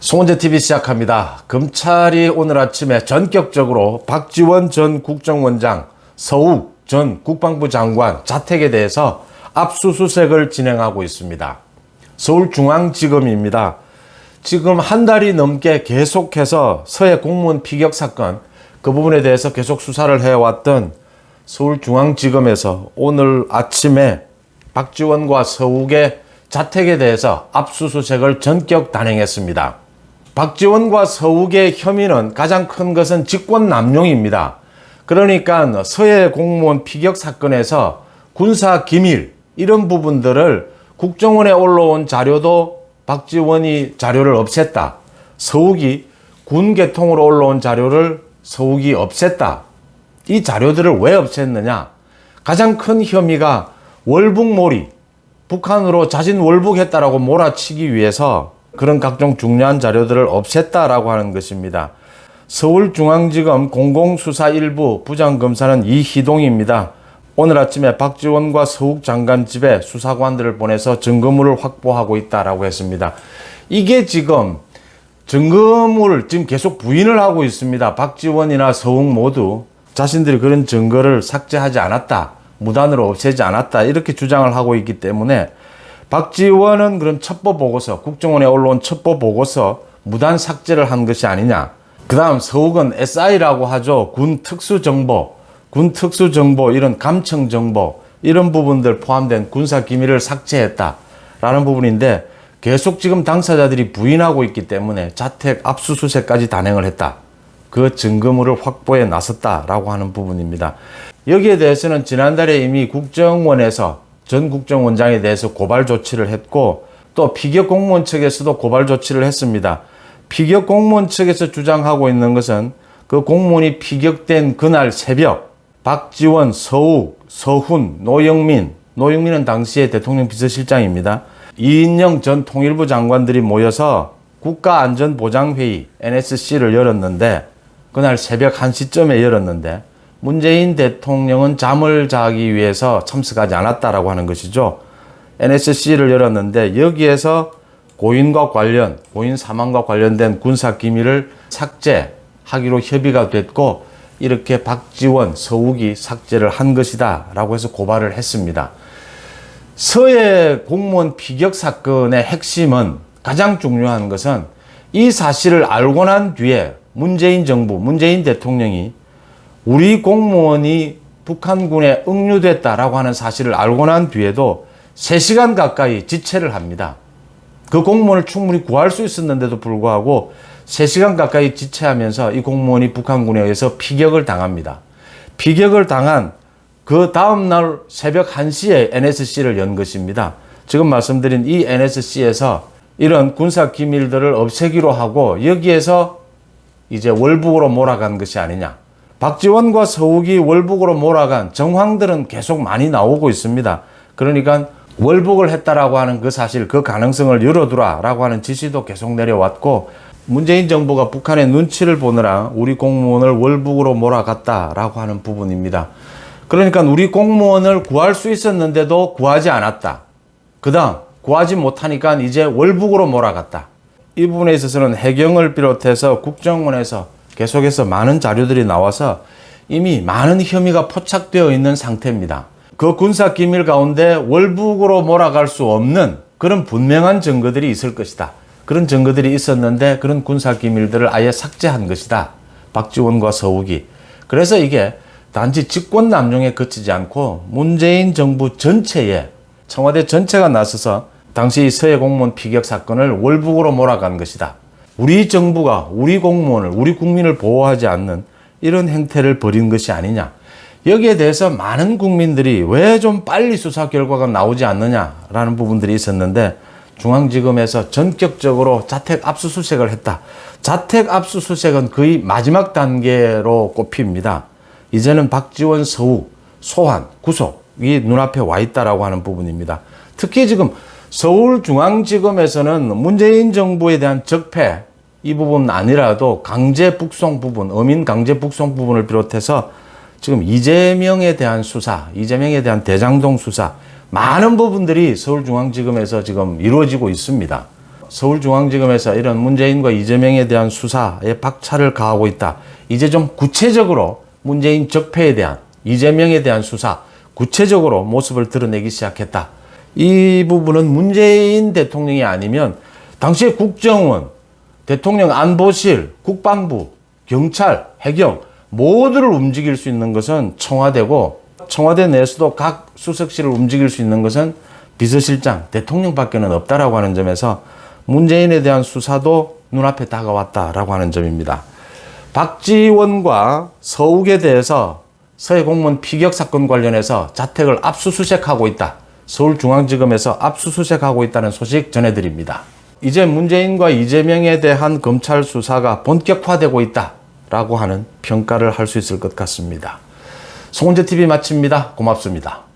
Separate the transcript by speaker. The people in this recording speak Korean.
Speaker 1: 송원재TV 시작합니다. 검찰이 오늘 아침에 전격적으로 박지원 전 국정원장, 서욱 전 국방부 장관 자택에 대해서 압수수색을 진행하고 있습니다. 서울중앙지검입니다. 지금 한 달이 넘게 계속해서 서해 공무원 피격 사건, 그 부분에 대해서 계속 수사를 해왔던 서울중앙지검에서 오늘 아침에 박지원과 서욱의 자택에 대해서 압수수색을 전격 단행했습니다. 박지원과 서욱의 혐의는 가장 큰 것은 직권남용입니다. 그러니까 서해 공무원 피격 사건에서 군사 기밀 이런 부분들을 국정원에 올라온 자료도 박지원이 자료를 없앴다. 서욱이 군 계통으로 올라온 자료를 서욱이 없앴다. 이 자료들을 왜 없앴느냐? 가장 큰 혐의가 월북몰이, 북한으로 자진 월북했다라고 몰아치기 위해서 그런 각종 중요한 자료들을 없앴다라고 하는 것입니다. 서울중앙지검 공공수사 1부 부장검사는 이희동입니다. 오늘 아침에 박지원과 서욱 장관 집에 수사관들을 보내서 증거물을 확보하고 있다라고 했습니다. 이게 지금 증거물을 지금 계속 부인을 하고 있습니다. 박지원이나 서욱 모두 자신들이 그런 증거를 삭제하지 않았다, 무단으로 없애지 않았다 이렇게 주장을 하고 있기 때문에 박지원은 그런 첩보 보고서, 국정원에 올라온 첩보 보고서 무단 삭제를 한 것이 아니냐. 그 다음 서욱은 SI라고 하죠. 군 특수정보 이런 감청정보 이런 부분들 포함된 군사 기밀을 삭제했다라는 부분인데 계속 지금 당사자들이 부인하고 있기 때문에 자택 압수수색까지 단행을 했다. 그 증거물을 확보에 나섰다라고 하는 부분입니다. 여기에 대해서는 지난달에 이미 국정원에서 전 국정원장에 대해서 고발 조치를 했고 또 피격 공무원 측에서도 고발 조치를 했습니다. 피격 공무원 측에서 주장하고 있는 것은 그 공무원이 피격된 그날 새벽 박지원, 서욱, 서훈, 노영민은 당시에 대통령 비서실장입니다. 이인영 전 통일부 장관들이 모여서 국가안전보장회의 NSC를 열었는데 그날 새벽 1시쯤에 열었는데 문재인 대통령은 잠을 자기 위해서 참석하지 않았다라고 하는 것이죠. NSC를 열었는데 여기에서 고인 사망과 관련된 군사 기밀을 삭제하기로 협의가 됐고 이렇게 박지원, 서욱이 삭제를 한 것이다 라고 해서 고발을 했습니다. 서해 공무원 피격 사건의 핵심은 가장 중요한 것은 이 사실을 알고 난 뒤에 문재인 대통령이 우리 공무원이 북한군에 응유됐다라고 하는 사실을 알고 난 뒤에도 3시간 가까이 지체를 합니다. 그 공무원을 충분히 구할 수 있었는데도 불구하고 3시간 가까이 지체하면서 이 공무원이 북한군에 의해서 피격을 당합니다. 피격을 당한 그 다음날 새벽 1시에 NSC를 연 것입니다. 지금 말씀드린 이 NSC에서 이런 군사 기밀들을 없애기로 하고 여기에서 이제 월북으로 몰아간 것이 아니냐. 박지원과 서욱이 월북으로 몰아간 정황들은 계속 많이 나오고 있습니다. 그러니까 월북을 했다라고 하는 그 사실, 그 가능성을 열어두라라고 하는 지시도 계속 내려왔고 문재인 정부가 북한의 눈치를 보느라 우리 공무원을 월북으로 몰아갔다라고 하는 부분입니다. 그러니까 우리 공무원을 구할 수 있었는데도 구하지 않았다. 그 다음 구하지 못하니까 이제 월북으로 몰아갔다. 이 부분에 있어서는 해경을 비롯해서 국정원에서 계속해서 많은 자료들이 나와서 이미 많은 혐의가 포착되어 있는 상태입니다. 그 군사 기밀 가운데 월북으로 몰아갈 수 없는 그런 분명한 증거들이 있을 것이다. 그런 증거들이 있었는데 그런 군사 기밀들을 아예 삭제한 것이다. 박지원과 서욱이. 그래서 이게 단지 직권남용에 그치지 않고 문재인 정부 전체에, 청와대 전체가 나서서 당시 서해 공무원 피격 사건을 월북으로 몰아간 것이다. 우리 정부가 우리 공무원을, 우리 국민을 보호하지 않는 이런 행태를 벌인 것이 아니냐. 여기에 대해서 많은 국민들이 왜 좀 빨리 수사 결과가 나오지 않느냐라는 부분들이 있었는데 중앙지검에서 전격적으로 자택 압수수색을 했다. 자택 압수수색은 거의 마지막 단계로 꼽힙니다. 이제는 박지원, 서욱, 소환, 구속이 눈앞에 와 있다라고 하는 부분입니다. 특히 지금 서울중앙지검에서는 문재인 정부에 대한 적폐 이 부분 아니라도 강제 북송 부분, 어민 강제 북송 부분을 비롯해서 지금 이재명에 대한 수사, 이재명에 대한 대장동 수사 많은 부분들이 서울중앙지검에서 지금 이루어지고 있습니다. 서울중앙지검에서 이런 문재인과 이재명에 대한 수사에 박차를 가하고 있다. 이제 좀 구체적으로 문재인 적폐에 대한, 이재명에 대한 수사, 구체적으로 모습을 드러내기 시작했다. 이 부분은 문재인 대통령이 아니면 당시에 국정원, 대통령 안보실, 국방부, 경찰, 해경 모두를 움직일 수 있는 것은 청와대고, 청와대 내에서도 각 수석실을 움직일 수 있는 것은 비서실장, 대통령밖에는 없다라고 하는 점에서 문재인에 대한 수사도 눈앞에 다가왔다라고 하는 점입니다. 박지원과 서욱에 대해서 서해 공무원 피격 사건 관련해서 자택을 압수수색하고 있다. 서울중앙지검에서 압수수색하고 있다는 소식 전해드립니다. 이제 문재인과 이재명에 대한 검찰 수사가 본격화되고 있다라고 하는 평가를 할 수 있을 것 같습니다. 송은재TV 마칩니다. 고맙습니다.